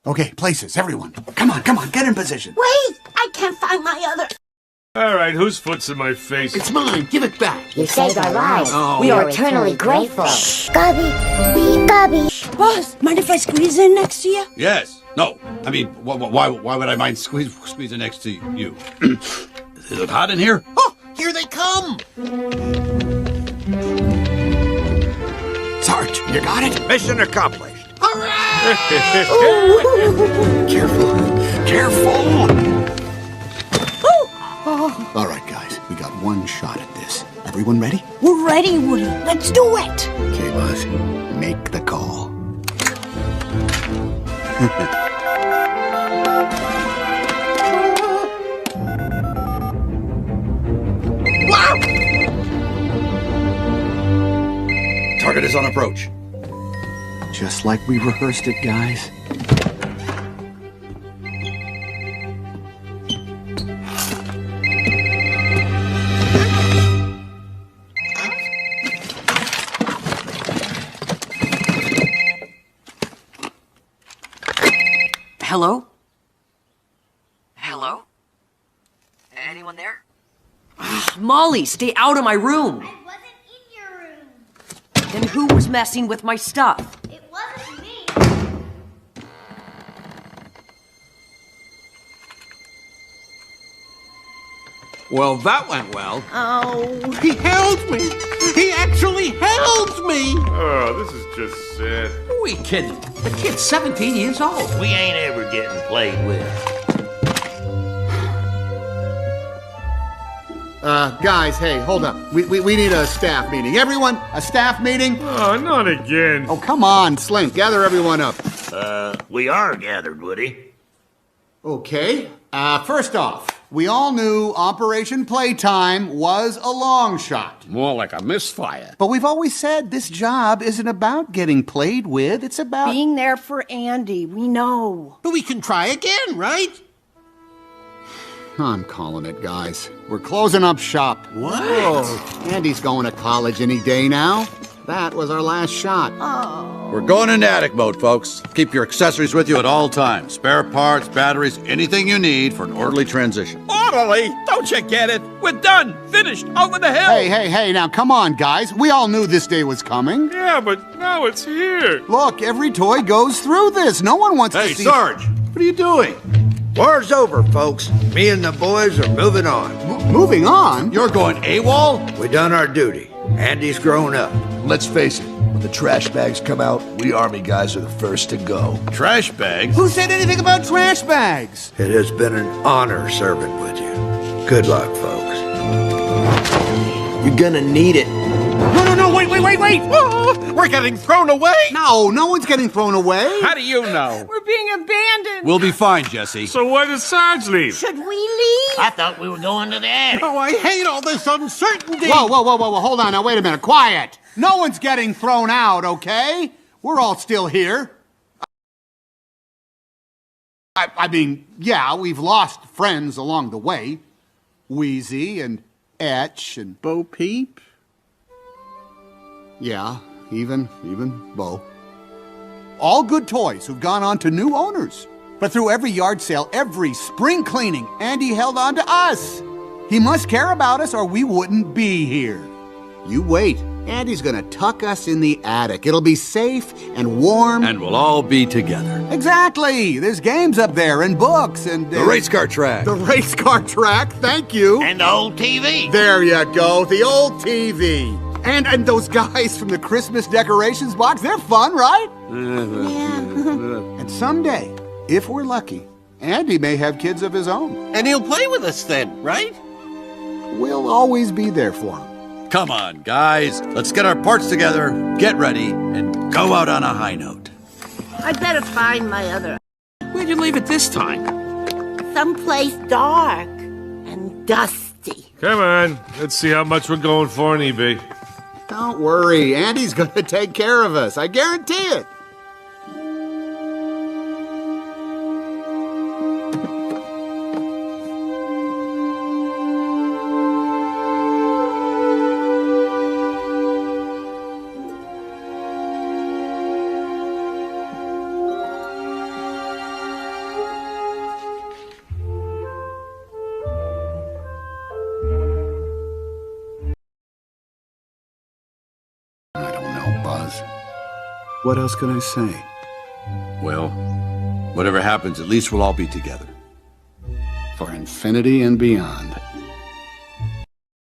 Okay, places, everyone. Come on, get in position. Wait, I can't find my other... All right, whose foot's in my face? It's mine. Give it back. You saved our lives. We are eternally grateful. Gubby. Boss, mind if I squeeze in next to you? Yes. No. I mean, why would I mind squeezing next to you? Is it hot in here? Oh, here they come! Sarge, you got it? Mission accomplished. Hooray! Careful. All right, guys, we got one shot at this. Everyone ready? We're ready, Woody. Let's do it. Okay, Buzz, make the call. Wow! Target is on approach. Just like we rehearsed it, guys. Hello? Hello? Anyone there? Molly, stay out of my room! I wasn't in your room. Then who was messing with my stuff? It wasn't me. Well, that went well. Oh. He held me! He actually held me! Oh, this is just sad. Who are we kidding? The kid's 17 years old. We ain't ever getting played with. Guys, hey, hold up. We need a staff meeting. Everyone, a staff meeting? Oh, not again. Oh, come on, Slink, gather everyone up. We are gathered, Woody. Okay, first off, we all knew Operation Playtime was a long shot. More like a misfire. But we've always said this job isn't about getting played with, it's about... Being there for Andy, we know. But we can try again, right? I'm calling it, guys. We're closing up shop. What? Whoa. Andy's going to college any day now. That was our last shot. We're going into attic mode, folks. Keep your accessories with you at all times. Spare parts, batteries, anything you need for an orderly transition. Orderly! Don't you get it? We're done! Finished! Over the hill! Hey, now come on, guys. We all knew this day was coming. Yeah, but now it's here. Look, every toy goes through this. No one wants to Hey, see... Sarge, what are you doing? War's over, folks. Me and the boys are moving on. Moving on? You're going AWOL? We done our duty. Andy's grown up. Let's face it, when the trash bags come out, we Army guys are the first to go. Trash bags? Who said anything about trash bags? It has been an honor serving with you. Good luck, folks. You're gonna need it. No, wait! Oh, we're getting thrown away! No one's getting thrown away. How do you know? We're being abandoned. We'll be fine, Jesse. So why does Sarge leave? Should we leave? I thought we were going to the attic. Oh, I hate all this uncertainty! Whoa, hold on now, wait a minute, quiet. No one's getting thrown out, okay? We're all still here. I mean, yeah, we've lost friends along the way. Wheezy and Etch and Bo Peep? yeah, even Bo. All good toys who've gone on to new owners. But through every yard sale, every spring cleaning, Andy held on to us. He must care about us or we wouldn't be here. You wait. Andy's gonna tuck us in the attic. It'll be safe and warm. And we'll all be together. Exactly. There's games up there and books and... The race car track. The race car track, thank you. And the old TV. There you go, the old TV. And those guys from the Christmas decorations box, they're fun, right? And someday, if we're lucky, Andy may have kids of his own. And he'll play with us then, right? We'll always be there for him. Come on, guys. Let's get our parts together, get ready, and go out on a high note. I better find my other... Where'd you leave it this time? Someplace dark and dusty. Come on, let's see how much we're going for on eBay. Don't worry, Andy's gonna take care of us. I guarantee it. Oz. What else can I say? Well, whatever happens, at least we'll all be together. For infinity and beyond.